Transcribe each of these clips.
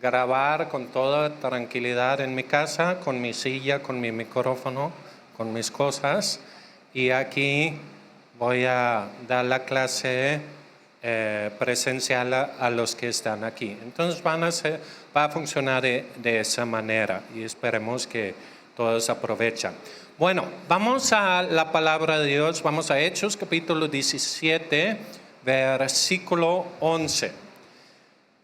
grabar con toda tranquilidad en mi casa, con mi silla, con mi micrófono, con mis cosas. Y aquí voy a dar la clase presencial a los que están aquí. Entonces va a funcionar de esa manera y esperemos que todos aprovechan. Bueno, vamos a la palabra de Dios, vamos a Hechos capítulo 17, versículo 11.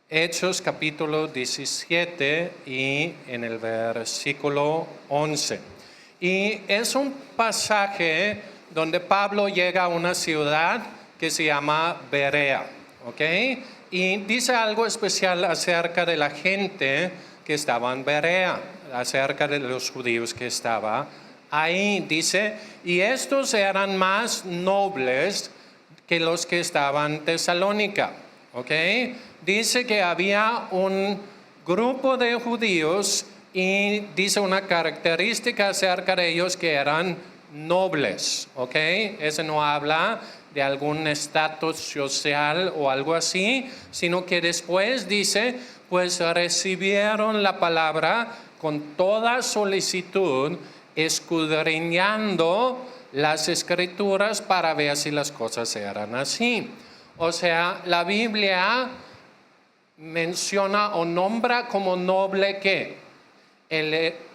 Hechos capítulo 17 y en el versículo 11. Y es un pasaje donde Pablo llega a una ciudad que se llama Berea, ¿ok? Y dice algo especial acerca de la gente que estaba en Berea, acerca de los judíos que estaban ahí. Dice, y estos eran más nobles que los que estaban en Tesalónica, ¿ok? Dice que había un grupo de judíos y dice una característica acerca de ellos que eran nobles, ¿ok? Ese no habla de algún estatus social o algo así, sino que después dice, pues recibieron la palabra con toda solicitud, escudriñando las escrituras para ver si las cosas eran así. O sea, la Biblia menciona o nombra como noble que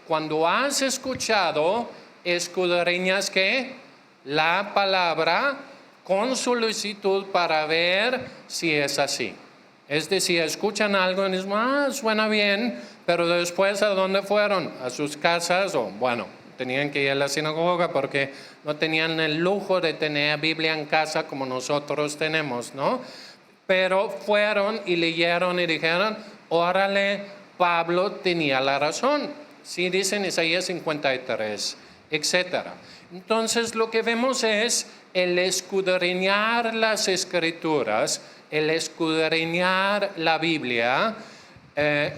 cuando has escuchado, escudriñas que la palabra con solicitud para ver si es así. Es decir, escuchan algo y dicen, suena bien, pero después ¿a dónde fueron? A sus casas o bueno, tenían que ir a la sinagoga porque no tenían el lujo de tener Biblia en casa como nosotros tenemos, ¿no? Pero fueron y leyeron y dijeron, órale, Pablo tenía la razón. Sí, dice en Isaías 53, etcétera. Entonces lo que vemos es el escudriñar las escrituras, el escudriñar la Biblia.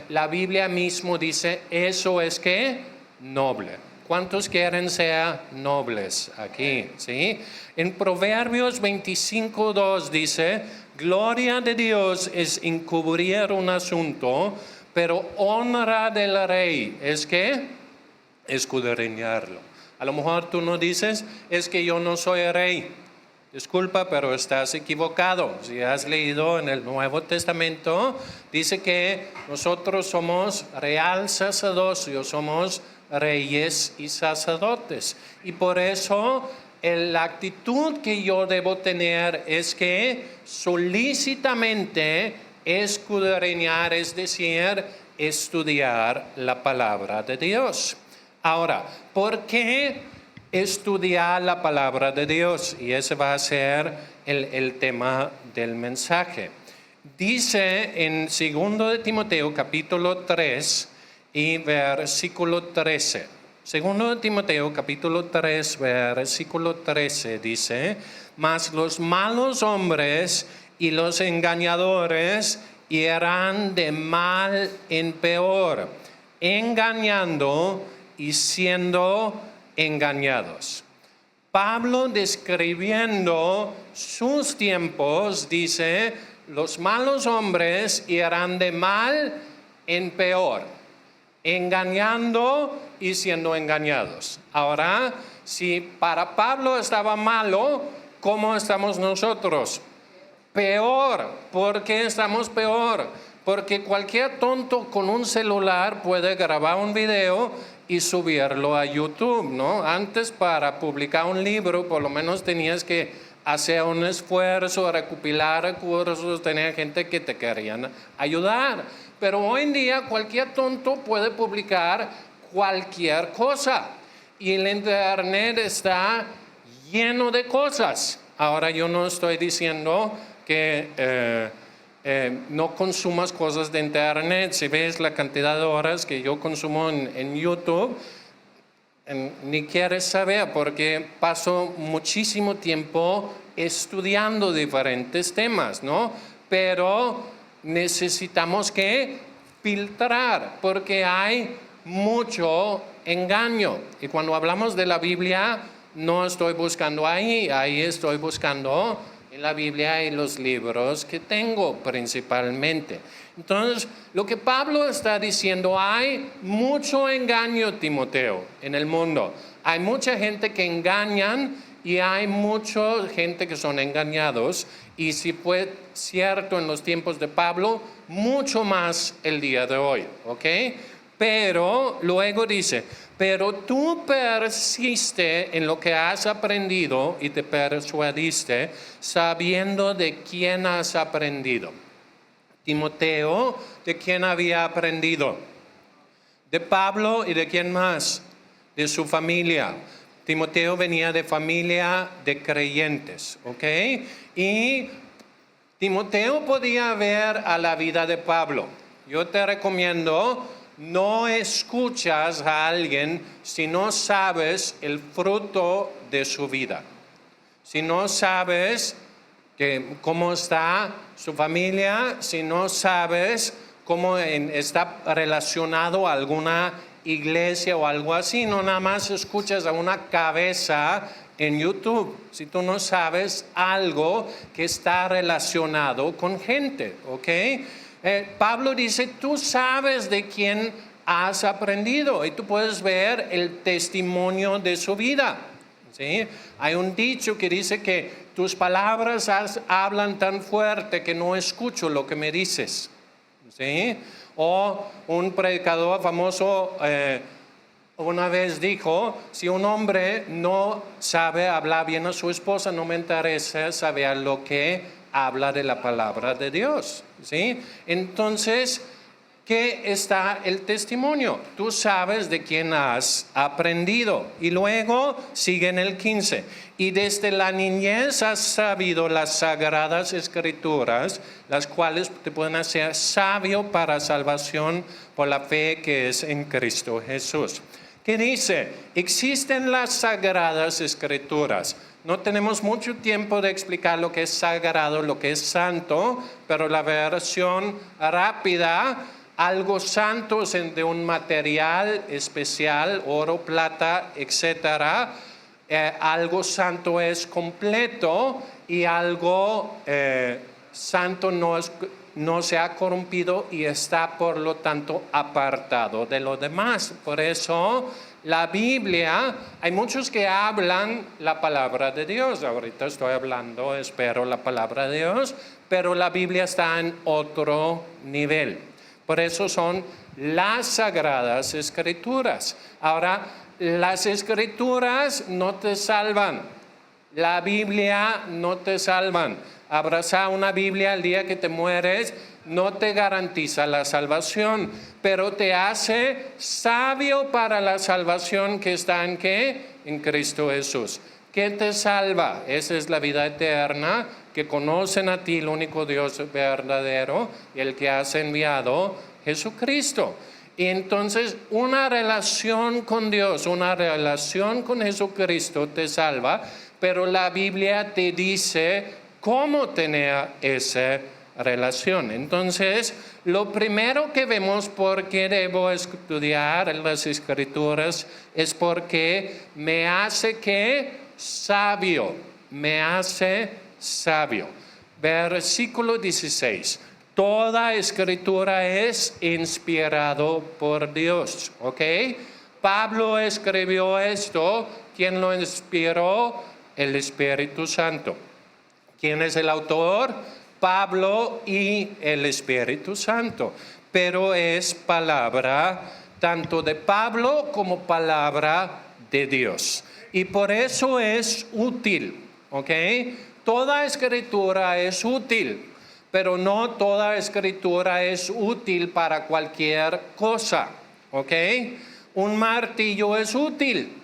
La Biblia mismo dice, eso es que noble. ¿Cuántos quieren ser nobles aquí? ¿Sí? En Proverbios 25:2 dice, gloria de Dios es encubrir un asunto, pero honra del rey es que escudriñarlo. A lo mejor tú no dices, es que yo no soy rey. Disculpa, pero estás equivocado. Si has leído en el Nuevo Testamento, dice que nosotros somos real sacerdocio, somos reyes y sacerdotes. Y por eso la actitud que yo debo tener es que solícitamente escudriñar, es decir, estudiar la palabra de Dios. Ahora, ¿por qué estudiar la palabra de Dios? Y ese va a ser el tema del mensaje. Dice en 2 de Timoteo capítulo 3 y versículo 13. 2 de Timoteo capítulo 3 versículo 13 dice, mas los malos hombres y los engañadores irán de mal en peor, engañando y siendo engañados. Pablo, describiendo sus tiempos, dice, los malos hombres irán de mal en peor, engañando y siendo engañados. Ahora, si para Pablo estaba malo, ¿cómo estamos nosotros? Peor. ¿Por qué estamos peor? Porque cualquier tonto con un celular puede grabar un video y subirlo a YouTube, ¿no? Antes, para publicar un libro, por lo menos tenías que hacer un esfuerzo, recopilar recursos, tener gente que te querían ayudar. Pero hoy en día cualquier tonto puede publicar cualquier cosa y el internet está lleno de cosas. Ahora yo no estoy diciendo que no consumas cosas de internet. Si ves la cantidad de horas que yo consumo en YouTube, ni quieres saber, porque paso muchísimo tiempo estudiando diferentes temas, ¿no? Pero necesitamos que filtrar, porque hay mucho engaño. Y cuando hablamos de la Biblia, no estoy buscando ahí estoy buscando en en la Biblia y los libros que tengo principalmente. Entonces, lo que Pablo está diciendo, hay mucho engaño, Timoteo, en el mundo. Hay mucha gente que engañan y hay mucha gente que son engañados. Y si fue cierto en los tiempos de Pablo, mucho más el día de hoy, ¿ok? Pero luego dice, pero tú persiste en lo que has aprendido y te persuadiste sabiendo de quién has aprendido. Timoteo, ¿de quién había aprendido? De Pablo y de quién más? De su familia. Timoteo venía de familia de creyentes, ¿ok? Y Timoteo podía ver a la vida de Pablo. Yo te recomiendo, no escuchas a alguien si no sabes el fruto de su vida. Si no sabes cómo está su familia, si no sabes cómo está relacionado a alguna iglesia o algo así, no nada más escuchas a una cabeza en YouTube, si tú no sabes algo que está relacionado con gente, ¿ok? Pablo dice, tú sabes de quién has aprendido y tú puedes ver el testimonio de su vida, ¿sí? Hay un dicho que dice que tus palabras hablan tan fuerte que no escucho lo que me dices, ¿sí? O un predicador famoso una vez dijo, si un hombre no sabe hablar bien a su esposa, no me interesa saber lo que habla de la palabra de Dios, ¿sí? Entonces, ¿qué está el testimonio? Tú sabes de quién has aprendido. Y luego sigue en el 15. Y desde la niñez has sabido las sagradas escrituras, las cuales te pueden hacer sabio para salvación por la fe que es en Cristo Jesús. ¿Qué dice? Existen las sagradas escrituras. No tenemos mucho tiempo de explicar lo que es sagrado, lo que es santo, pero la versión rápida, algo santo es de un material especial, oro, plata, etcétera. Algo santo es completo y algo santo no se ha corrompido y está por lo tanto apartado de lo demás. Por eso la Biblia, hay muchos que hablan la palabra de Dios. Ahorita estoy hablando, espero, la palabra de Dios, pero la Biblia está en otro nivel. Por eso son las sagradas escrituras. Ahora, las escrituras no te salvan. La Biblia no te salvan. Abrazar una Biblia el día que te mueres no te garantiza la salvación, pero te hace sabio para la salvación que está en ¿qué? En Cristo Jesús. ¿Qué te salva? Esa es la vida eterna, que conocen a ti, el único Dios verdadero, y el que has enviado, Jesucristo. Y entonces una relación con Dios, una relación con Jesucristo te salva, pero la Biblia te dice cómo tener esa relación. Entonces, lo primero que vemos por qué debo estudiar las Escrituras es porque me hace ¿qué? Sabio, me hace sabio. Versículo 16. Toda escritura es inspirado por Dios, ¿ok? Pablo escribió esto. ¿Quién lo inspiró? El Espíritu Santo. ¿Quién es el autor? Pablo y el Espíritu Santo. Pero es palabra tanto de Pablo como palabra de Dios. Y por eso es útil, ¿ok? Toda escritura es útil. Pero no toda escritura es útil para cualquier cosa, ¿ok? Un martillo es útil,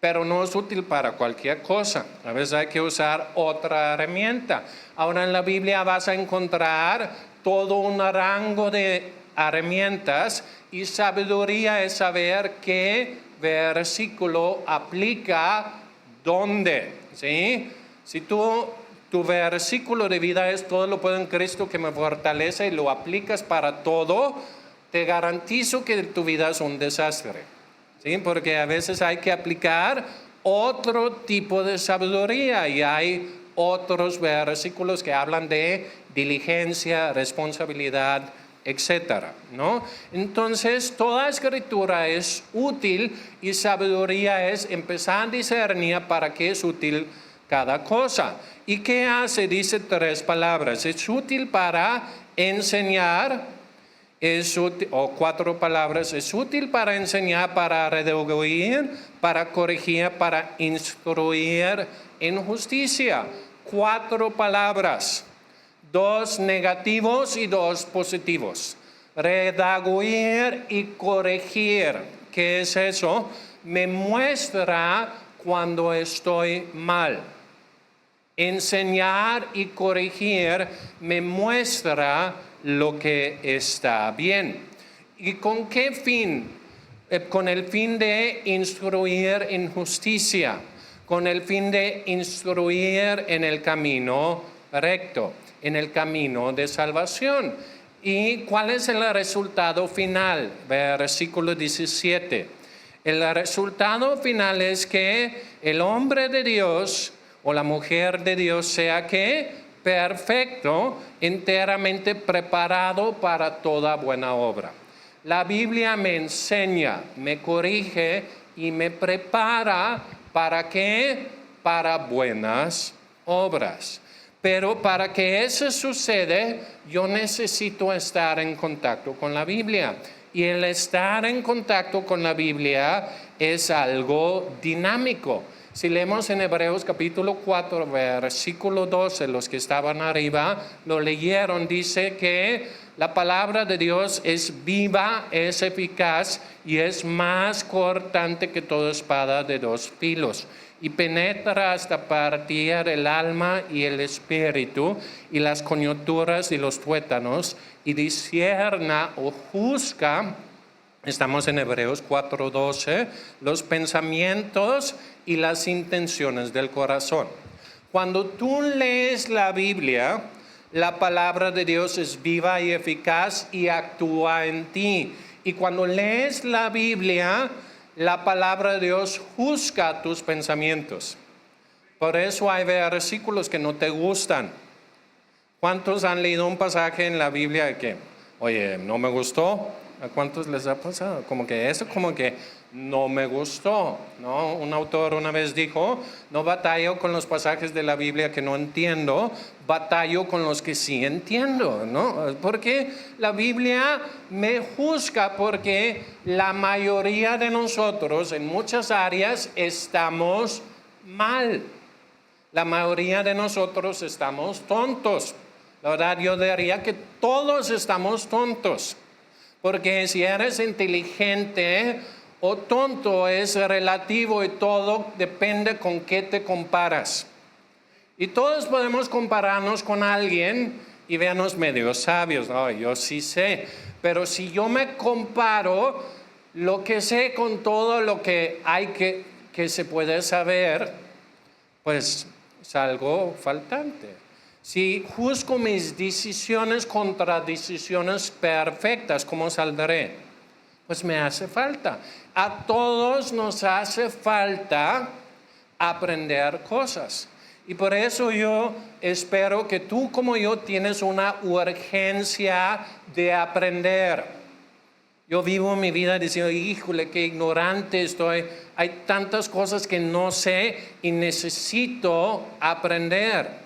pero no es útil para cualquier cosa. A veces hay que usar otra herramienta. Ahora en la Biblia vas a encontrar todo un rango de herramientas y sabiduría es saber qué versículo aplica dónde, ¿sí? Si tu versículo de vida es todo lo puedo en Cristo que me fortalece y lo aplicas para todo, te garantizo que tu vida es un desastre, ¿sí? Porque a veces hay que aplicar otro tipo de sabiduría y hay otros versículos que hablan de diligencia, responsabilidad, etcétera, ¿no? Entonces, toda escritura es útil y sabiduría es empezar a discernir para qué es útil cada cosa. ¿Y qué hace? Dice 3 palabras. Es útil para enseñar, o 4 palabras. Es útil para enseñar, para redarguir, para corregir, para instruir en justicia. 4 palabras. 2 negativos y 2 positivos. Redarguir y corregir. ¿Qué es eso? Me muestra cuando estoy mal. Enseñar y corregir me muestra lo que está bien. ¿Y con qué fin? Con el fin de instruir en justicia, con el fin de instruir en el camino recto, en el camino de salvación. ¿Y cuál es el resultado final? Versículo 17. El resultado final es que el hombre de Dios o la mujer de Dios sea que perfecto, enteramente preparado para toda buena obra. La Biblia me enseña, me corrige y me prepara ¿para qué? Para buenas obras. Pero para que eso suceda, yo necesito estar en contacto con la Biblia. Y el estar en contacto con la Biblia es algo dinámico. Si leemos en Hebreos capítulo 4, versículo 12, los que estaban arriba lo leyeron, dice que la palabra de Dios es viva, es eficaz y es más cortante que toda espada de 2 filos. Y penetra hasta partir el alma y el espíritu y las coyunturas y los tuétanos y discierna o juzga, estamos en Hebreos 4:12, los pensamientos y las intenciones del corazón. Cuando tú lees la Biblia, la palabra de Dios es viva y eficaz y actúa en ti. Y cuando lees la Biblia, la palabra de Dios juzga tus pensamientos. Por eso hay versículos que no te gustan. ¿Cuántos han leído un pasaje en la Biblia que, oye, no me gustó? ¿A cuántos les ha pasado? Como que no me gustó, ¿no? Un autor una vez dijo, no batallo con los pasajes de la Biblia que no entiendo, batallo con los que sí entiendo, ¿no? Porque la Biblia me juzga porque la mayoría de nosotros en muchas áreas estamos mal. La mayoría de nosotros estamos tontos. La verdad, yo diría que todos estamos tontos. Porque si eres inteligente o tonto es relativo y todo depende con qué te comparas. Y todos podemos compararnos con alguien y vernos medio sabios. No, yo sí sé. Pero si yo me comparo lo que sé con todo lo que hay que se puede saber, pues es algo faltante. Si juzgo mis decisiones contra decisiones perfectas, ¿cómo saldré? Pues me hace falta. A todos nos hace falta aprender cosas. Y por eso yo espero que tú como yo tienes una urgencia de aprender. Yo vivo mi vida diciendo, híjole, qué ignorante estoy. Hay tantas cosas que no sé y necesito aprender.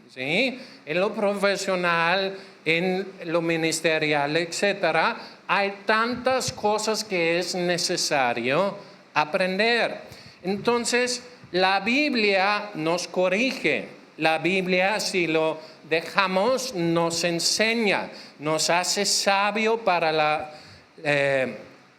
¿Sí? En lo profesional, en lo ministerial, etcétera, hay tantas cosas que es necesario aprender. Entonces, la Biblia nos corrige. La Biblia, si lo dejamos, nos enseña, nos hace sabio para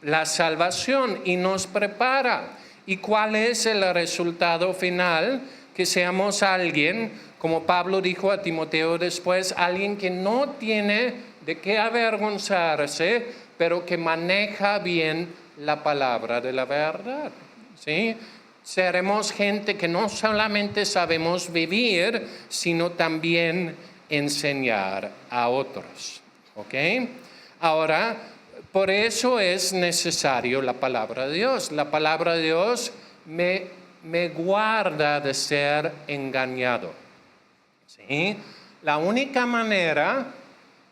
la salvación y nos prepara. ¿Y cuál es el resultado final? Que seamos alguien, como Pablo dijo a Timoteo después, alguien que no tiene de qué avergonzarse, pero que maneja bien la palabra de la verdad. ¿Sí? Seremos gente que no solamente sabemos vivir, sino también enseñar a otros. ¿Ok? Ahora, por eso es necesario la palabra de Dios. La palabra de Dios me guarda de ser engañado. ¿sí? La única manera,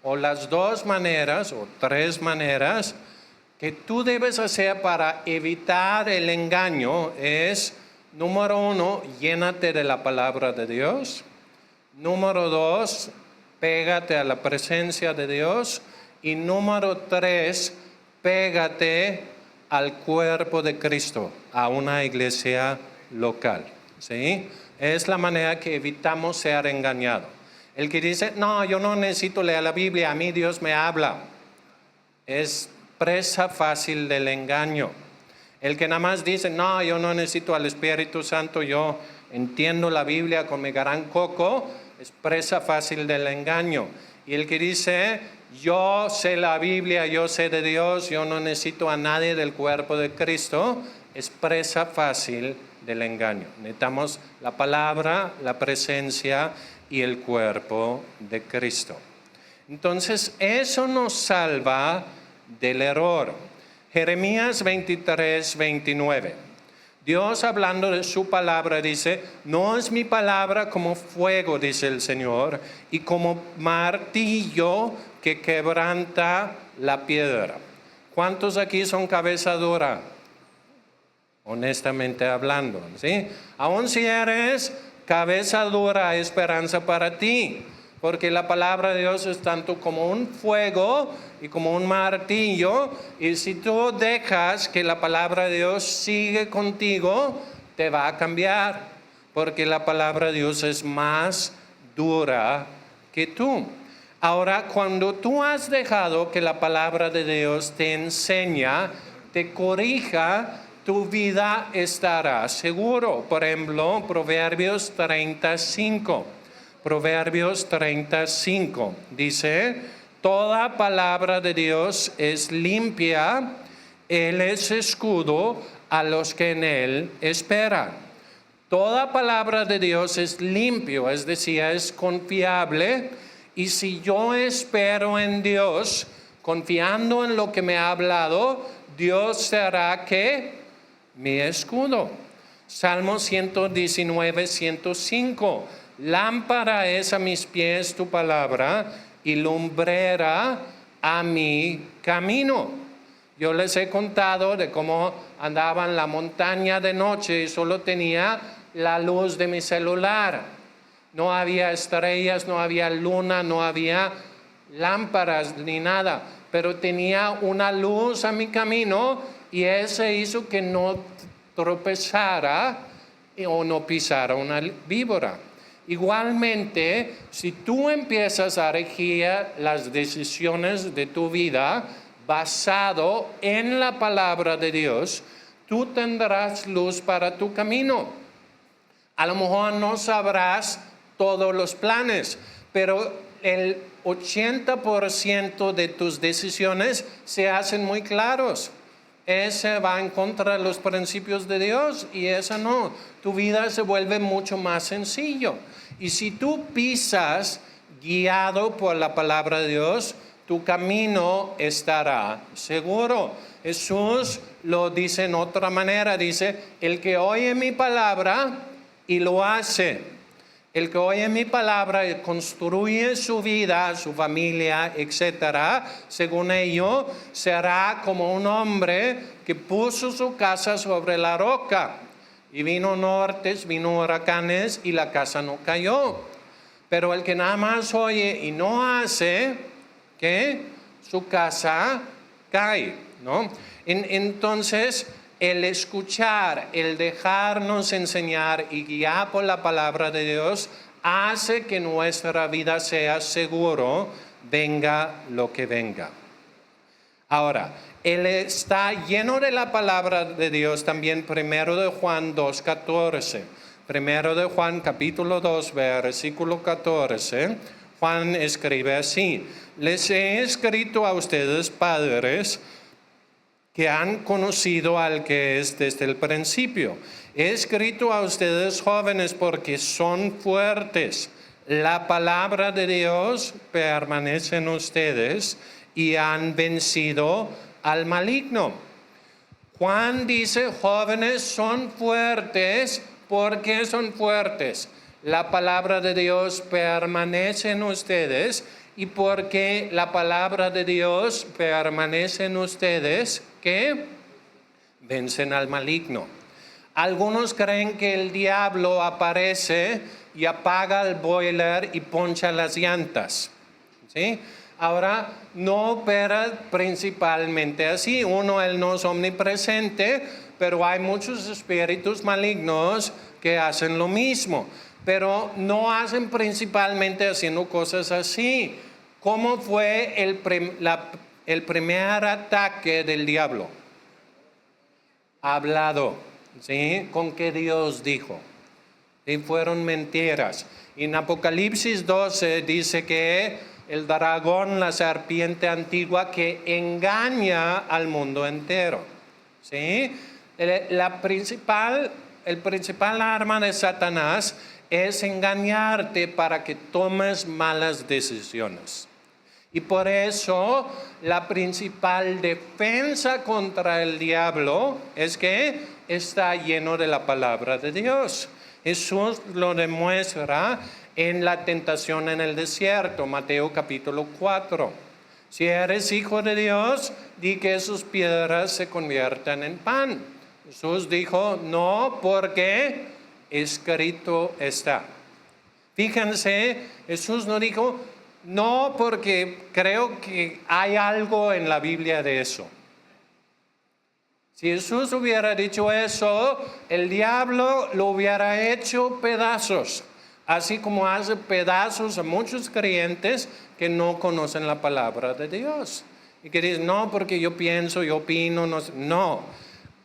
o las dos maneras, o tres maneras, que tú debes hacer para evitar el engaño es, número uno, llénate de la palabra de Dios. Número dos, pégate a la presencia de Dios. Y número tres, pégate al cuerpo de Cristo, a una iglesia local. ¿Sí? Es la manera que evitamos ser engañados. El que dice, no, yo no necesito leer la Biblia, a mí Dios me habla, es presa fácil del engaño. El que nada más dice, no, yo no necesito al Espíritu Santo, yo entiendo la Biblia con mi gran coco, es presa fácil del engaño. Y el que dice, yo sé la Biblia, yo sé de Dios, yo no necesito a nadie del cuerpo de Cristo, es presa fácil del engaño. Necesitamos la palabra, la presencia y el cuerpo de Cristo. Entonces, eso nos salva del error. Jeremías 23, 29. Dios, hablando de su palabra, dice, no es mi palabra como fuego, dice el Señor, y como martillo que quebranta la piedra. ¿Cuántos aquí son cabeza dura? Honestamente hablando, ¿sí? Aun si eres cabeza dura, hay esperanza para ti, porque la palabra de Dios es tanto como un fuego y como un martillo, y si tú dejas que la palabra de Dios sigue contigo, te va a cambiar, porque la palabra de Dios es más dura que tú. Ahora, cuando tú has dejado que la palabra de Dios te enseña, te corrija, tu vida estará seguro. Por ejemplo, Proverbios 35. Proverbios 35 dice, toda palabra de Dios es limpia, Él es escudo a los que en Él esperan. Toda palabra de Dios es limpio, es decir, es confiable. Y si yo espero en Dios, confiando en lo que me ha hablado, Dios será ¿qué? Mi escudo. Salmo 119, 105. Lámpara es a mis pies tu palabra y lumbrera a mi camino. Yo les he contado de cómo andaba en la montaña de noche y solo tenía la luz de mi celular. No había estrellas, no había luna, no había lámparas ni nada, pero tenía una luz a mi camino y ese hizo que no tropezara o no pisara una víbora. Igualmente, si tú empiezas a regir las decisiones de tu vida basado en la palabra de Dios, tú tendrás luz para tu camino. A lo mejor no sabrás todos los planes, pero el 80% de tus decisiones se hacen muy claros. Ese va en contra de los principios de Dios y esa no. Tu vida se vuelve mucho más sencillo. Y si tú pisas guiado por la palabra de Dios, tu camino estará seguro. Jesús lo dice en otra manera, dice, el que oye mi palabra y lo hace. El que oye mi palabra y construye su vida, su familia, etcétera, según ello, será como un hombre que puso su casa sobre la roca. Y vino nortes, vino huracanes y la casa no cayó. Pero el que nada más oye y no hace, ¿qué? Su casa cae, ¿no? Entonces, el escuchar, el dejarnos enseñar y guiar por la palabra de Dios hace que nuestra vida sea seguro, venga lo que venga. Ahora, Él está lleno de la palabra de Dios también, 1 de Juan 2:14. 1 de Juan capítulo 2, versículo 14, Juan escribe así, les he escrito a ustedes, padres, que han conocido al que es desde el principio. He escrito a ustedes jóvenes porque son fuertes. La palabra de Dios permanece en ustedes y han vencido al maligno. Juan dice, jóvenes son fuertes. ¿Por qué son fuertes? la palabra de Dios permanece en ustedes y porque la palabra de Dios permanece en ustedes, ¿qué? Vencen al maligno. Algunos creen que el diablo aparece y apaga el boiler y poncha las llantas, ¿sí? Ahora, no opera principalmente así. Uno, él no es omnipresente, pero hay muchos espíritus malignos que hacen lo mismo, pero no hacen principalmente haciendo cosas así. ¿Cómo fue el primer ataque del diablo? Hablado, ¿sí? Con que Dios dijo. Y fueron mentiras. En Apocalipsis 12 dice que el dragón, la serpiente antigua que engaña al mundo entero, ¿sí? El principal arma de Satanás es engañarte para que tomes malas decisiones. Y por eso la principal defensa contra el diablo es que está lleno de la palabra de Dios. Jesús lo demuestra en la tentación en el desierto, Mateo capítulo 4. Si eres hijo de Dios, di que sus piedras se conviertan en pan. Jesús dijo, no, porque escrito está. Fíjense, Jesús no dijo, no, porque creo que hay algo en la Biblia de eso. Si Jesús hubiera dicho eso, el diablo lo hubiera hecho pedazos, así como hace pedazos a muchos creyentes que no conocen la palabra de Dios. Y que dicen, no, porque yo pienso, yo opino, no.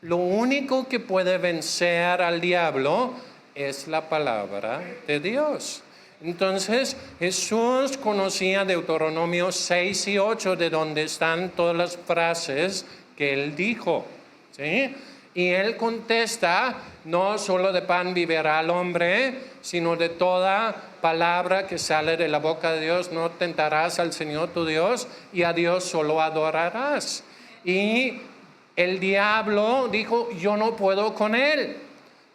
Lo único que puede vencer al diablo es la palabra de Dios. Entonces, Jesús conocía Deuteronomio 6 y 8, de donde están todas las frases que él dijo, ¿sí? Y él contesta, no solo de pan vivirá el hombre, sino de toda palabra que sale de la boca de Dios. No tentarás al Señor tu Dios y a Dios solo adorarás. Y el diablo dijo, yo no puedo con él.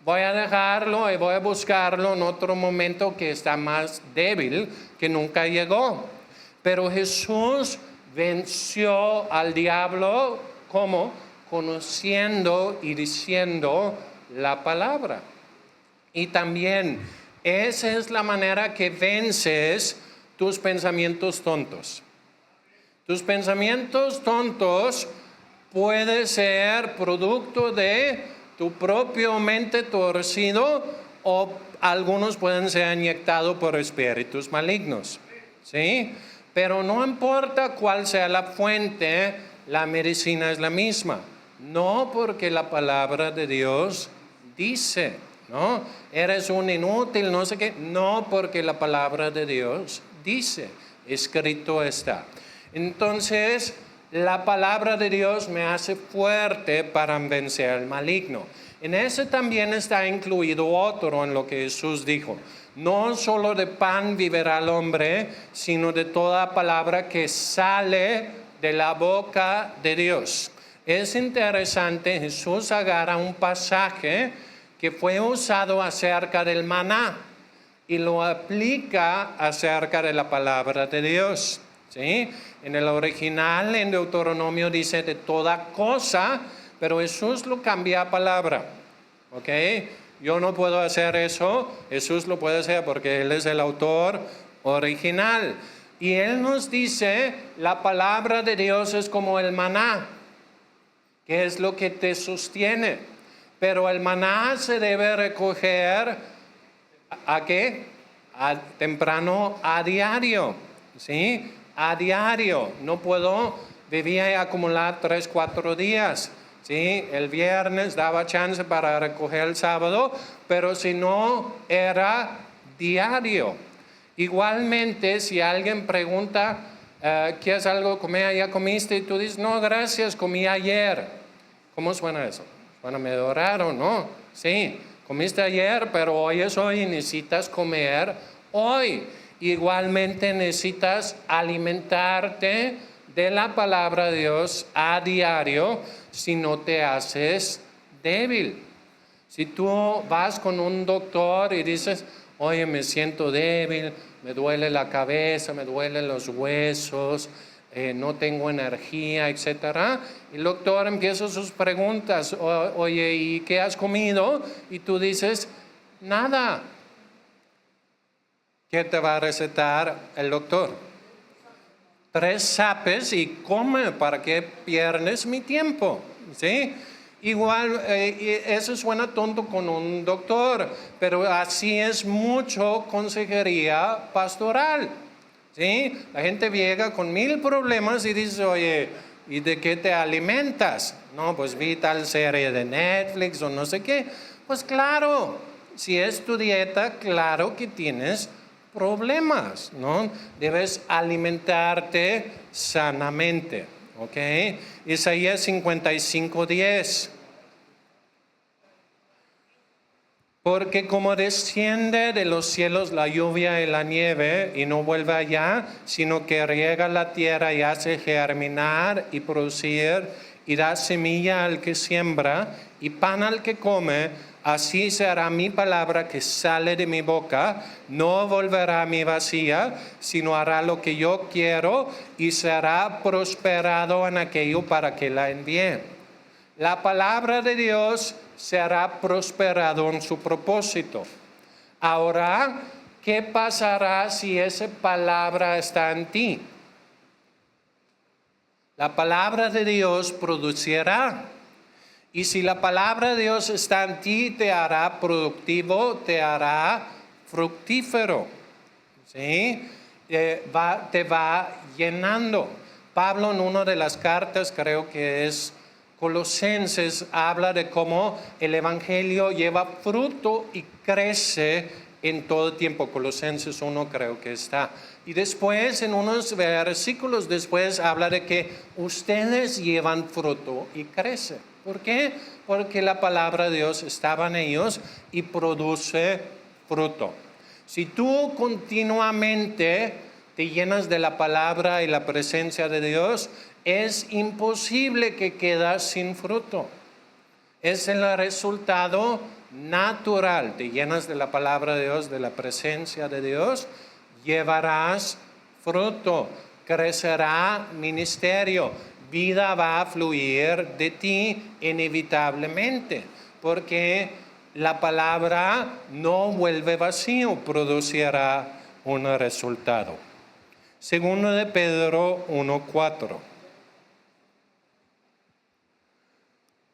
Voy a dejarlo y voy a buscarlo en otro momento que está más débil, que nunca llegó. Pero Jesús venció al diablo, ¿cómo? Conociendo y diciendo la palabra. Y también, esa es la manera que vences tus pensamientos tontos. Tus pensamientos tontos pueden ser producto de tu propio mente torcido o algunos pueden ser inyectados por espíritus malignos, ¿sí? Pero no importa cuál sea la fuente, la medicina es la misma. No porque la palabra de Dios dice, ¿no? Eres un inútil, no sé qué. No porque la palabra de Dios dice, escrito está. Entonces, la palabra de Dios me hace fuerte para vencer al maligno. En ese también está incluido otro en lo que Jesús dijo. No solo de pan vivirá el hombre, sino de toda palabra que sale de la boca de Dios. Es interesante, Jesús agarra un pasaje que fue usado acerca del maná y lo aplica acerca de la palabra de Dios, ¿sí? En el original, en Deuteronomio, dice de toda cosa, pero Jesús lo cambia a palabra, ¿ok? Yo no puedo hacer eso, Jesús lo puede hacer porque Él es el autor original. Y Él nos dice, la palabra de Dios es como el maná, que es lo que te sostiene. Pero el maná se debe recoger, ¿a qué? Temprano, a diario, ¿sí? A diario. No puedo vivir y acumular 3, 4 días. ¿Sí? El viernes daba chance para recoger el sábado, pero si no, era diario. Igualmente, si alguien pregunta, ¿quieres algo comer? ¿Ya comiste? Y tú dices, no, gracias, comí ayer. ¿Cómo suena eso? Suena medio raro, ¿no? Sí, comiste ayer, pero hoy es hoy y necesitas comer hoy. Igualmente necesitas alimentarte de la palabra de Dios a diario, si no te haces débil. Si tú vas con un doctor y dices, Oye, me siento débil, me duele la cabeza, me duelen los huesos, no tengo energía, etc. Y el doctor empieza sus preguntas. Oye, ¿y qué has comido? Y tú dices, nada. ¿Qué te va a recetar el doctor? 3 zapes y come para que pierdes mi tiempo, ¿sí? Igual, eso suena tonto con un doctor, pero así es mucho consejería pastoral, ¿sí? La gente llega con 1000 problemas y dice, oye, ¿y de qué te alimentas? No, pues vi tal serie de Netflix o no sé qué. Pues claro, si es tu dieta, claro que tienes problemas, ¿no? Debes alimentarte sanamente, ¿ok? Isaías 55:10. Porque como desciende de los cielos la lluvia y la nieve y no vuelve allá, sino que riega la tierra y hace germinar y producir y da semilla al que siembra y pan al que come, así será mi palabra que sale de mi boca, no volverá a mí vacía, sino hará lo que yo quiero y será prosperado en aquello para que la envíe. La palabra de Dios será prosperado en su propósito. Ahora, ¿qué pasará si esa palabra está en ti? La palabra de Dios producirá. Y si la palabra de Dios está en ti, te hará productivo, te hará fructífero. ¿Sí? Te va llenando. Pablo en una de las cartas, creo que es Colosenses, habla de cómo el evangelio lleva fruto y crece en todo tiempo. Colosenses 1 creo que está. Y después, en unos versículos después, habla de que ustedes llevan fruto y crecen. ¿Por qué? Porque la palabra de Dios estaba en ellos y produce fruto. Si tú continuamente te llenas de la palabra y la presencia de Dios, es imposible que quedas sin fruto. Es el resultado natural. Te llenas de la palabra de Dios, de la presencia de Dios, llevarás fruto, crecerá ministerio, vida va a fluir de ti inevitablemente, porque la palabra no vuelve vacío, producirá un resultado. Segundo de Pedro 1:4.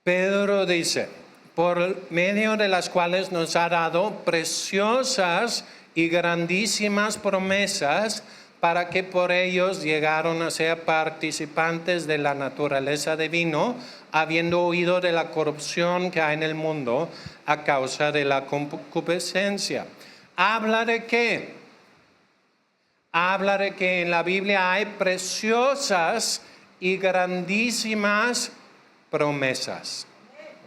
Pedro dice, por medio de las cuales nos ha dado preciosas y grandísimas promesas, para que por ellos llegaron a ser participantes de la naturaleza divina, habiendo oído de la corrupción que hay en el mundo a causa de la concupiscencia. ¿Habla de qué? Habla de que en la Biblia hay preciosas y grandísimas promesas.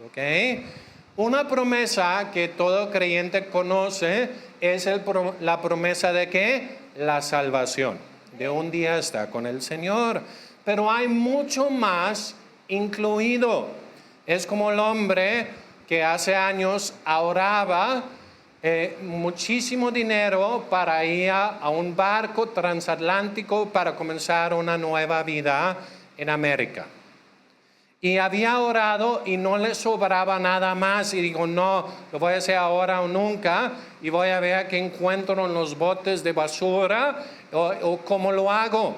¿Ok? Una promesa que todo creyente conoce es la promesa de ¿qué? La salvación. De un día está con el Señor. Pero hay mucho más incluido. Es como el hombre que hace años ahorraba muchísimo dinero para ir a un barco transatlántico para comenzar una nueva vida en América. Y había orado y no le sobraba nada más. Y digo, no, lo voy a hacer ahora o nunca. Y voy a ver qué encuentro en los botes de basura o cómo lo hago.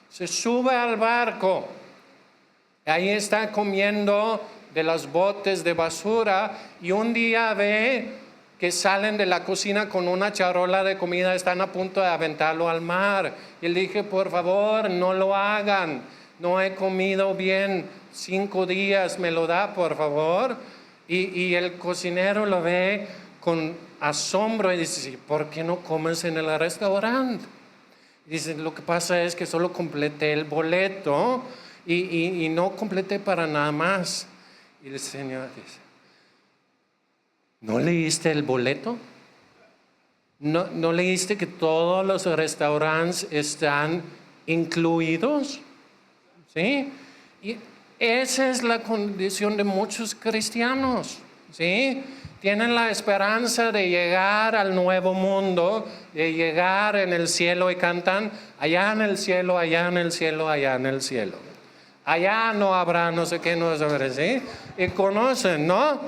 Se sube al barco. Ahí está comiendo de los botes de basura. Y un día ve que salen de la cocina con una charola de comida. Están a punto de aventarlo al mar. Y le dije, por favor, no lo hagan. No he comido bien 5 días, me lo da por favor. Y el cocinero lo ve con asombro y dice, ¿por qué no comes en el restaurante? Y dice, lo que pasa es que solo completé el boleto y no completé para nada más. Y el Señor dice, ¿no leíste el boleto? ¿No leíste que todos los restaurantes están incluidos? ¿Sí? Y esa es la condición de muchos cristianos, ¿sí? Tienen la esperanza de llegar al nuevo mundo, de llegar en el cielo y cantan, allá en el cielo, allá en el cielo, allá en el cielo. Allá no habrá no sé qué, no sabré, ¿sí? Y conocen, ¿no?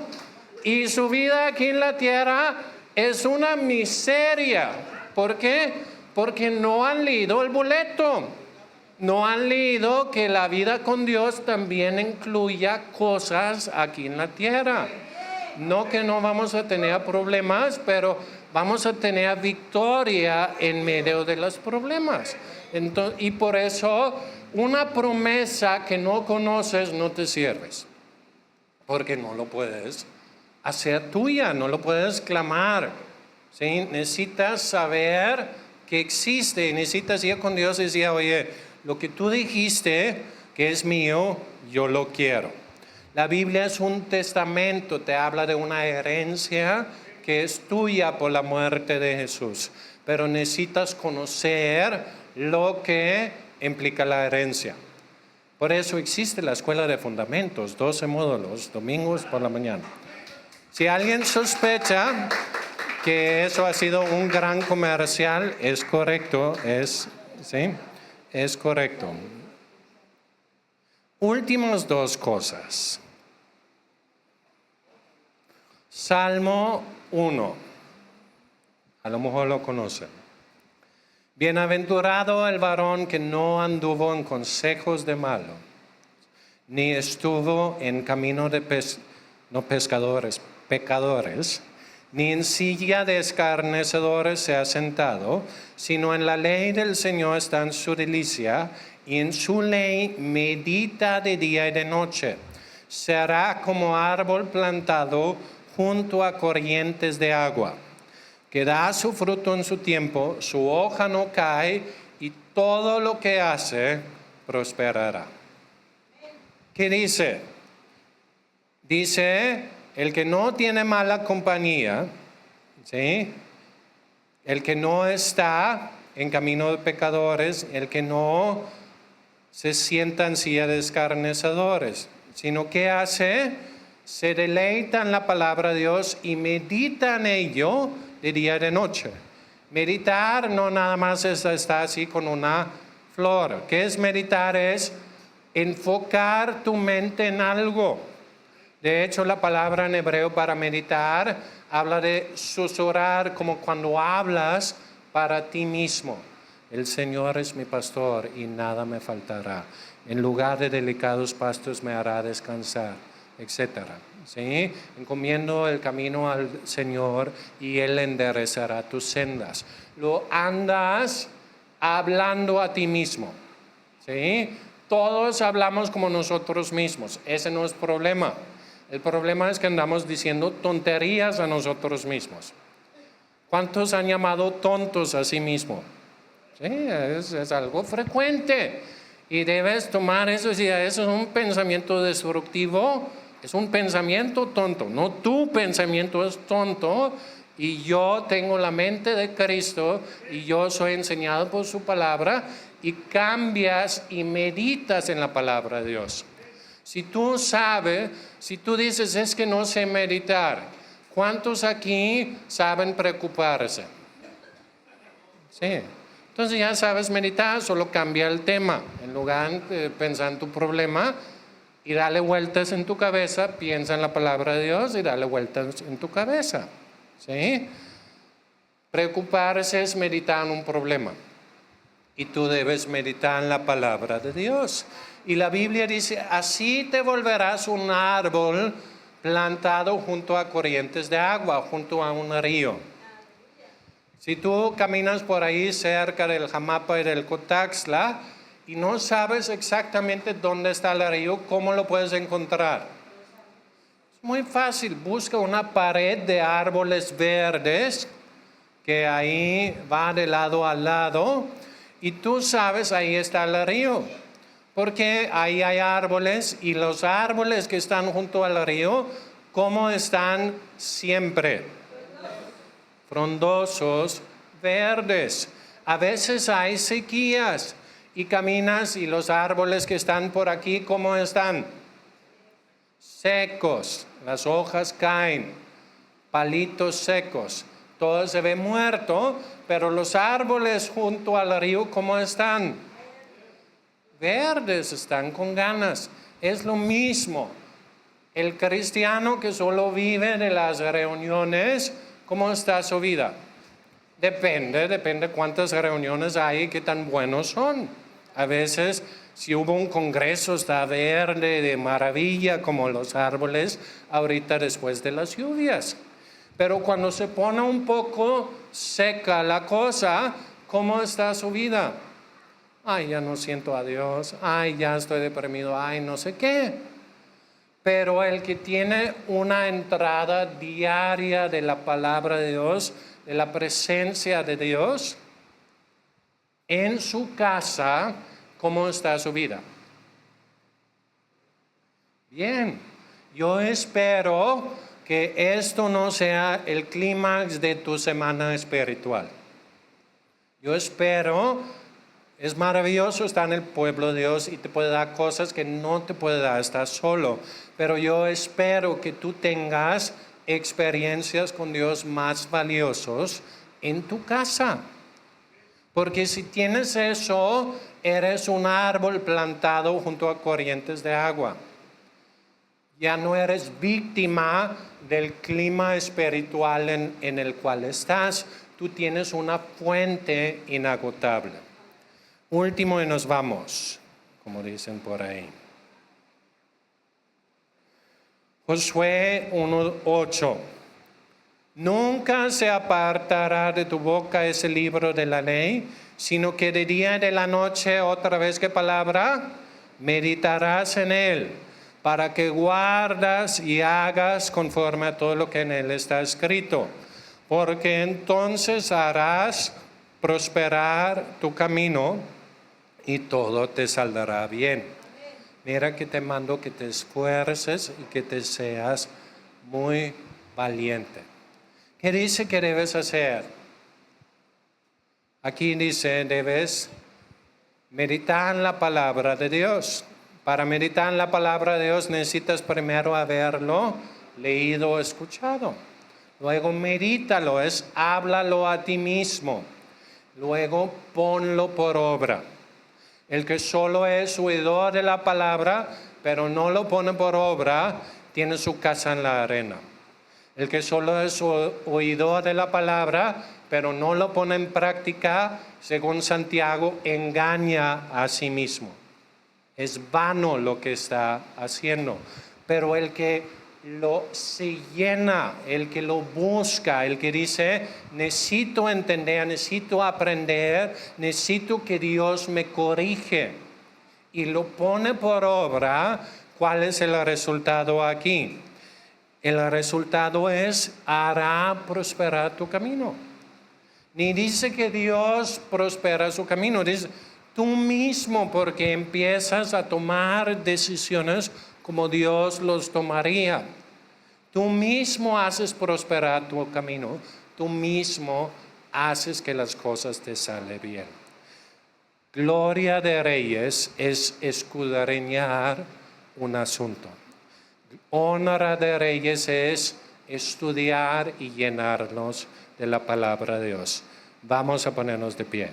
Y su vida aquí en la tierra es una miseria. ¿Por qué? Porque no han leído el boleto. No han leído que la vida con Dios también incluya cosas aquí en la tierra. No que no vamos a tener problemas, pero vamos a tener victoria en medio de los problemas. Entonces, y por eso una promesa que no conoces no te sirves, porque no lo puedes hacer tuya, no lo puedes clamar. ¿Sí? Necesitas saber que existe, necesitas ir con Dios y decir, oye, lo que tú dijiste que es mío, yo lo quiero. La Biblia es un testamento, te habla de una herencia que es tuya por la muerte de Jesús. Pero necesitas conocer lo que implica la herencia. Por eso existe la escuela de fundamentos, 12 módulos, domingos por la mañana. Si alguien sospecha que eso ha sido un gran comercial, es correcto, ¿sí? Es correcto. Últimas dos cosas. Salmo 1. A lo mejor lo conocen. Bienaventurado el varón que no anduvo en consejos de malo, ni estuvo en camino de pecadores, ni en silla de escarnecedores se ha sentado, sino en la ley del Señor está en su delicia, y en su ley medita de día y de noche. Será como árbol plantado junto a corrientes de agua, que da su fruto en su tiempo, su hoja no cae, y todo lo que hace prosperará. ¿Qué dice? Dice, el que no tiene mala compañía, ¿sí? El que no está en camino de pecadores, el que no se sienta en silla de escarnecedores, sino que hace, se deleita en la palabra de Dios y medita en ello de día y de noche. Meditar no nada más está así con una flor. ¿Qué es meditar? Es enfocar tu mente en algo. De hecho, la palabra en hebreo para meditar habla de susurrar, como cuando hablas para ti mismo. El Señor es mi pastor y nada me faltará. En lugar de delicados pastos me hará descansar, etc. ¿Sí? Encomiendo el camino al Señor y Él enderezará tus sendas. Lo andas hablando a ti mismo. ¿Sí? Todos hablamos como nosotros mismos. Ese no es problema. El problema es que andamos diciendo tonterías a nosotros mismos. ¿Cuántos han llamado tontos a sí mismos? Sí, es algo frecuente. Y debes tomar eso y decir, eso es un pensamiento destructivo, es un pensamiento tonto. No, tu pensamiento es tonto y yo tengo la mente de Cristo y yo soy enseñado por su palabra y cambias y meditas en la palabra de Dios. Si tú sabes, si tú dices, es que no sé meditar, ¿cuántos aquí saben preocuparse? Sí. Entonces ya sabes meditar, solo cambia el tema. En lugar de pensar en tu problema y darle vueltas en tu cabeza, piensa en la palabra de Dios y dale vueltas en tu cabeza. ¿Sí? Preocuparse es meditar en un problema. Y tú debes meditar en la palabra de Dios. Y la Biblia dice, así te volverás un árbol plantado junto a corrientes de agua, junto a un río. Si tú caminas por ahí cerca del Jamapa y del Cotaxtla y no sabes exactamente dónde está el río, ¿cómo lo puedes encontrar? Es muy fácil, busca una pared de árboles verdes que ahí va de lado a lado y tú sabes, ahí está el río. Porque ahí hay árboles y los árboles que están junto al río, ¿cómo están siempre? Frondosos, verdes. A veces hay sequías y caminas y los árboles que están por aquí, ¿cómo están? secos, las hojas caen, palitos secos, todo se ve muerto, pero los árboles junto al río, ¿cómo están? Verdes, están con ganas. Es lo mismo. El cristiano que solo vive de las reuniones, ¿cómo está su vida? Depende cuántas reuniones hay y qué tan buenos son. A veces, si hubo un congreso, está verde, de maravilla, como los árboles, ahorita después de las lluvias. Pero cuando se pone un poco seca la cosa, ¿cómo está su vida? Ay, ya no siento a Dios. Ay, ya estoy deprimido. Ay, no sé qué. Pero el que tiene una entrada diaria de la palabra de Dios, de la presencia de Dios, en su casa, ¿cómo está su vida? Bien, yo espero que esto no sea el clímax de tu semana espiritual. Yo espero, es maravilloso estar en el pueblo de Dios y te puede dar cosas que no te puede dar, estás solo. Pero yo espero que tú tengas experiencias con Dios más valiosos en tu casa. Porque si tienes eso, eres un árbol plantado junto a corrientes de agua. Ya no eres víctima del clima espiritual en el cual estás. Tú tienes una fuente inagotable. Último y nos vamos, como dicen por ahí. Josué 1:8. Nunca se apartará de tu boca ese libro de la ley, sino que de día y de la noche, otra vez, ¿qué palabra? Meditarás en él, para que guardas y hagas conforme a todo lo que en él está escrito. Porque entonces harás prosperar tu camino y todo te saldrá bien. Mira que te mando que te esfuerces y que te seas muy valiente. ¿Qué dice que debes hacer? Aquí dice, debes meditar en la palabra de Dios. Para meditar en la palabra de Dios necesitas primero haberlo leído o escuchado. Luego medítalo, háblalo a ti mismo. Luego ponlo por obra. El que solo es oidor de la palabra, pero no lo pone por obra, tiene su casa en la arena. El que solo es oidor de la palabra, pero no lo pone en práctica, según Santiago, engaña a sí mismo. Es vano lo que está haciendo. Pero el que se llena, el que lo busca, el que dice, necesito entender, necesito aprender, necesito que Dios me corrige, y lo pone por obra, ¿cuál es el resultado aquí? El resultado es, hará prosperar tu camino. Ni dice que Dios prospera su camino, dice tú mismo, porque empiezas a tomar decisiones como Dios los tomaría. Tú mismo haces prosperar tu camino, tú mismo haces que las cosas te salen bien. Gloria de Reyes es escudriñar un asunto. Honra de Reyes es estudiar y llenarnos de la palabra de Dios. Vamos a ponernos de pie.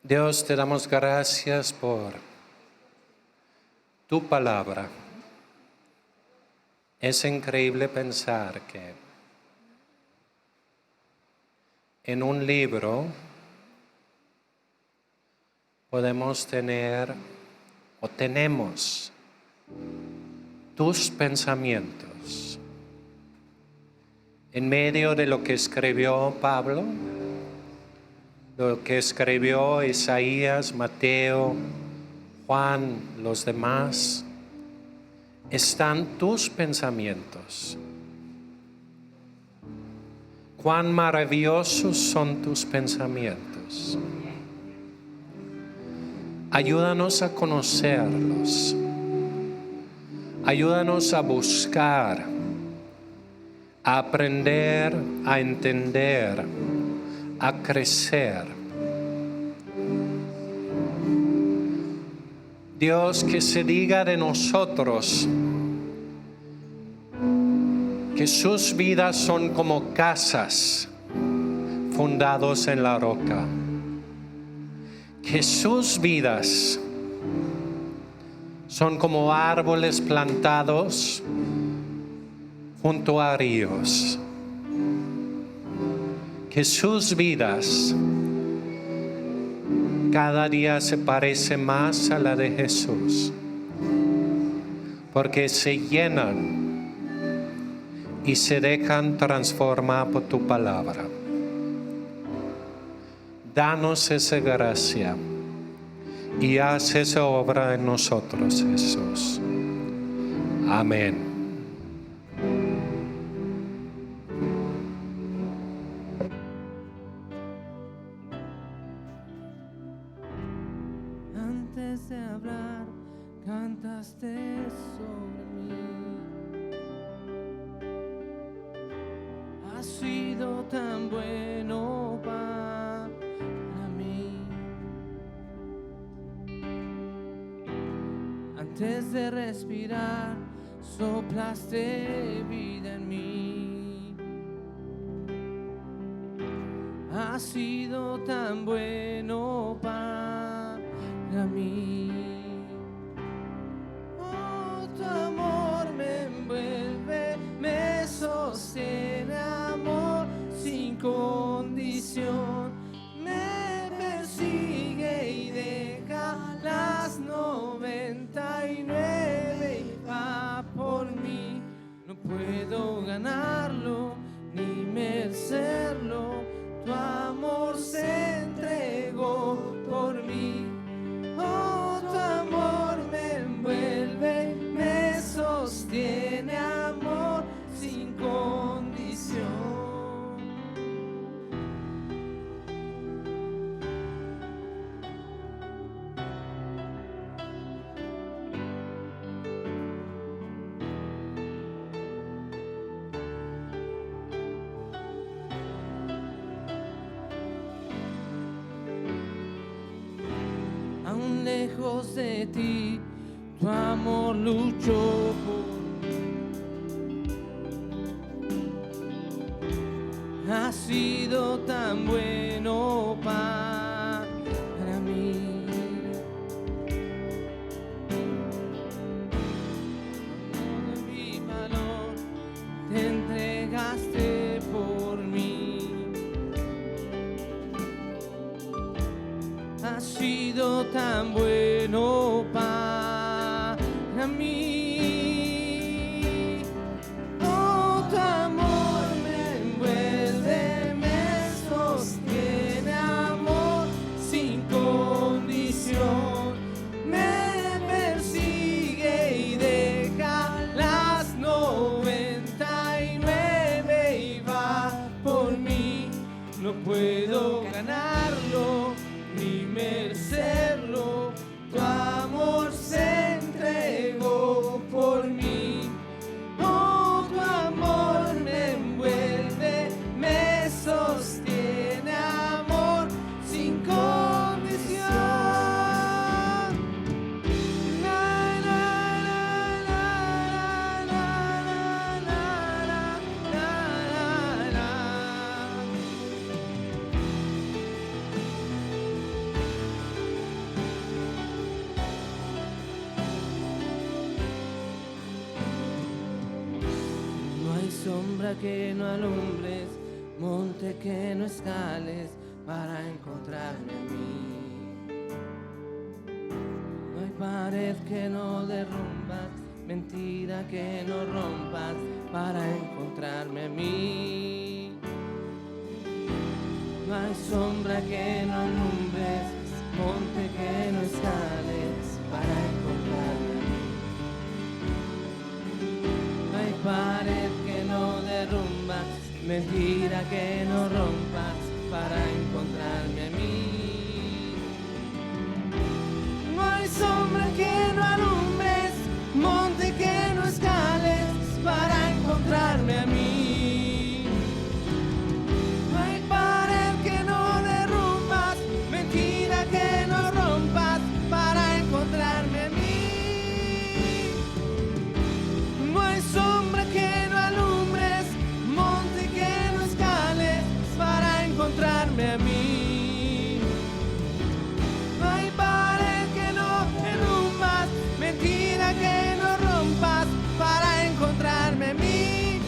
Dios, te damos gracias por tu palabra. Es increíble pensar que en un libro podemos tener o tenemos tus pensamientos en medio de lo que escribió Pablo, lo que escribió Isaías, Mateo, Juan, los demás, están tus pensamientos. Cuán maravillosos son tus pensamientos. Ayúdanos a conocerlos. Ayúdanos a buscar, a aprender, a entender, a crecer. Dios, que se diga de nosotros que sus vidas son como casas fundados en la roca. Que sus vidas son como árboles plantados junto a ríos. Que sus vidas cada día se parece más a la de Jesús, porque se llenan y se dejan transformar por tu palabra. Danos esa gracia y haz esa obra en nosotros, Jesús. Amén. Antes de hablar, cantaste sobre mí. Has sido tan bueno para mí. Antes de respirar, soplaste vida en mí. Has sido tan bueno para mí. Oh, tu amor me envuelve, me sostiene, amor sin condición. Me persigue y deja las 99 y va por mí. No puedo ganarlo ni merecerlo. Tu amor se entregó por mí. Oh, tu amor me envuelve, me sostiene, amor sin condición. Aún lejos de ti, tu amor luchó por mí. Has sido tan bueno para mí. Con mi valor te entregaste por mí. Has sido tan bueno para mí. Oh, tu amor me envuelve, me sostiene, amor sin condición. Me persigue y deja las 99 y va por mí. No puedo ganarlo ni merecerlo. Tu amor se entregó por mí. Oh, tu amor me envuelve, me sostiene, amor sin condición. Na, na, na, na, na, na, na, na. No hay sombra que no alumbres, monte que no escales para encontrarme a mí. No hay pared que no derrumbas, mentira que no rompas para encontrarme a mí. No hay sombra que no alumbres, monte que no escales para mentira que no rompas para encontrarme a mí. No hay sombra que no alumbres, monte que no escales para encontrarme a mí. No hay pared que no derrumbas, mentira que no rompas para encontrarme a mí. No hay sombra que no alumbres, monte que no escales para encontrarme a mí. No hay pared que no derrumbas, mentira que no rompas para encontrarme a mí.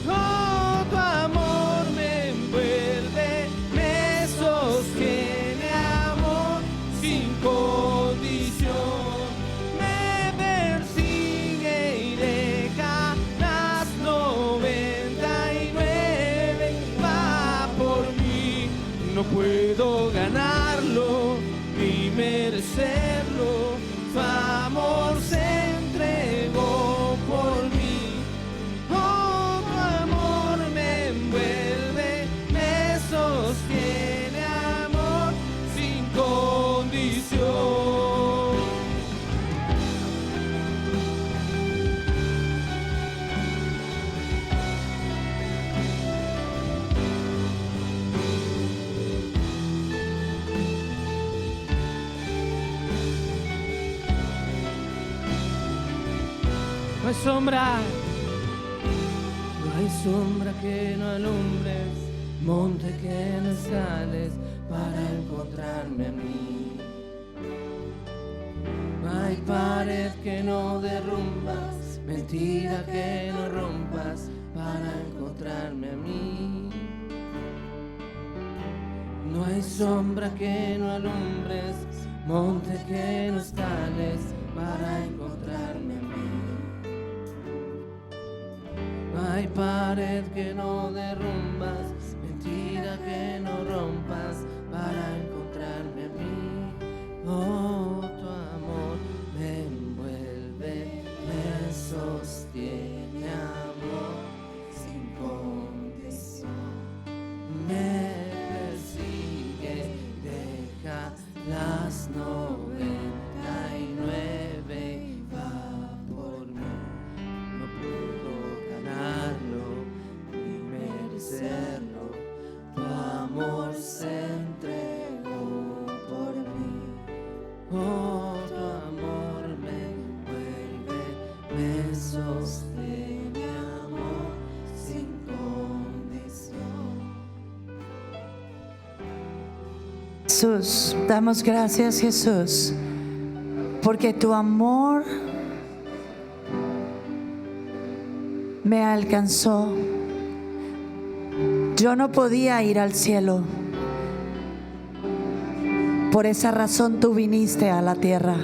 Oh, tu amor me envuelve, me sostiene, amor sin condición. Me persigue y deja las 99, va por mí. No puedo ganarlo ni merecerlo, su amor se entregó por mí. Oh, tu amor me envuelve, me sostiene, amor sin condición. No hay sombra que no alumbres, monte que no escales para encontrarme a mí. No hay pared que no derrumbas, mentira que no rompas para encontrarme a mí. No hay sombra que no alumbres, monte que no escales para encontrarme a mí. No hay pared que no derrumbas, mentira que no rompas para encontrarme a mí. Oh, tu amor me envuelve, me sostiene, amor sin condición. Me persigue, deja las 99 y va por mí. No puedo ganarlo ni merecerlo, tu amor se entregó por mí. Oh, tu amor me envuelve, me sostiene, amor sin condición. Jesús, damos gracias, Jesús, porque tu amor me alcanzó. Yo no podía ir al cielo. Por esa razón tú viniste a la tierra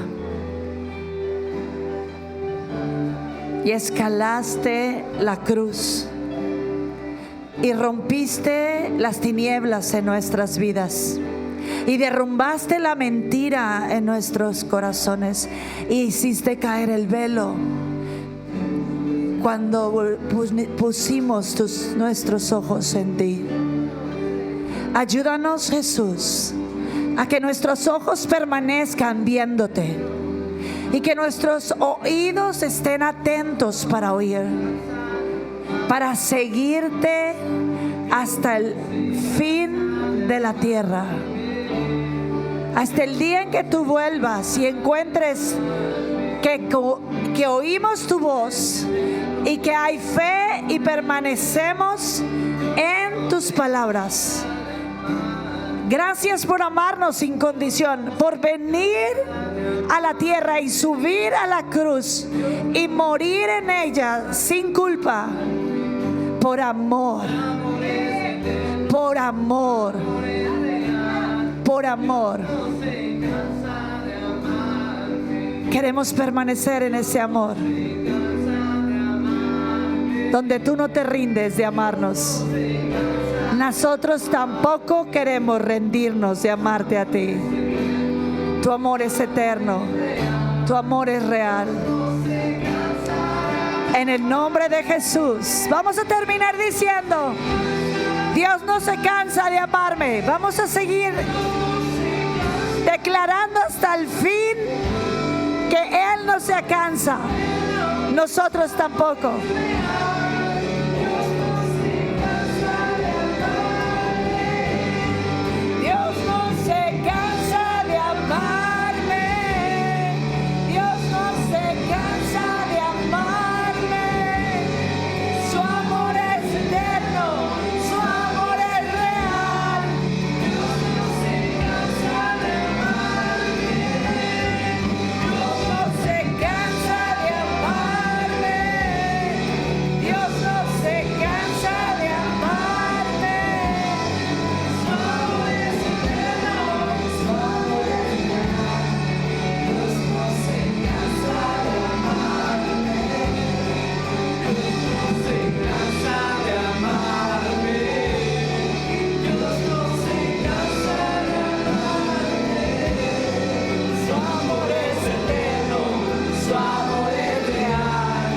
y escalaste la cruz y rompiste las tinieblas en nuestras vidas y derrumbaste la mentira en nuestros corazones y hiciste caer el velo cuando pusimos nuestros ojos en ti. Ayúdanos, Jesús, a que nuestros ojos permanezcan viéndote y que nuestros oídos estén atentos para oír, para seguirte hasta el fin de la tierra, hasta el día en que tú vuelvas y encuentres que oímos tu voz y que hay fe y permanecemos en tus palabras. Gracias por amarnos sin condición, por venir a la tierra y subir a la cruz y morir en ella sin culpa, por amor, por amor, por amor. Queremos permanecer en ese amor, donde tú no te rindes de amarnos. Nosotros tampoco queremos rendirnos de amarte a ti. Tu amor es eterno, tu amor es real. En el nombre de Jesús, vamos a terminar diciendo: Dios no se cansa de amarme. Vamos a seguir declarando hasta el fin que Él no se cansa. Nosotros tampoco. Dios no se cansa de amarme. Dios no se cansa de amarme. Su amor es eterno. Su amor es real. Dios no se cansa de amarme. Dios no se cansa de amarme. Dios no se cansa de amarme. Su amor es eterno. Su amor es real. Dios no se cansa de amarme. Dios no se cansa de amarme. Dios no se cansa de amarme. Su amor es eterno. Su amor es real.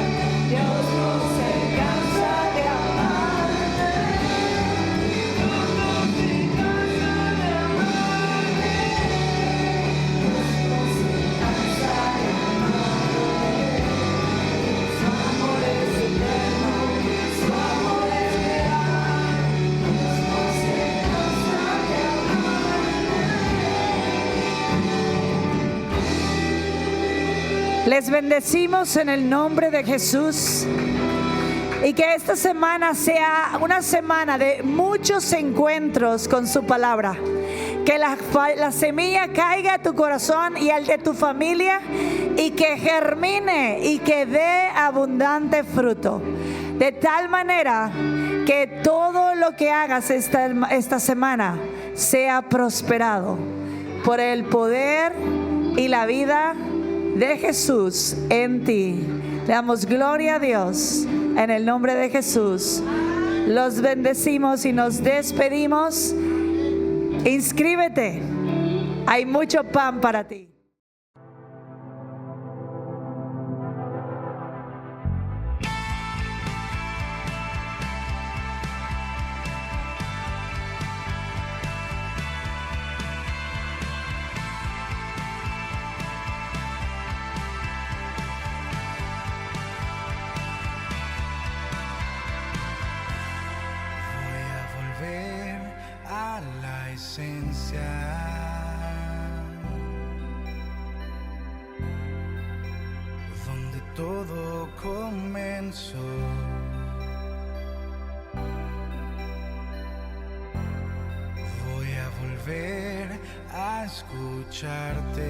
Dios no se cansa de amarme. Dios no se cansa de amarme. Dios no se cansa de amarme. Su amor es eterno. Su amor es real. Dios no se cansa de amarme. Les bendecimos en el nombre de Jesús. Y que esta semana sea una semana de muchos encuentros con su palabra. Que la semilla caiga a tu corazón y al de tu familia, y que germine y que dé abundante fruto. De tal manera que todo lo que hagas esta semana sea prosperado por el poder y la vida de Jesús en ti. Le damos gloria a Dios en el nombre de Jesús. Los bendecimos y nos despedimos. Inscríbete. Hay mucho pan para ti. Voy a volver a la esencia, donde todo comenzó. Voy a volver a escucharte.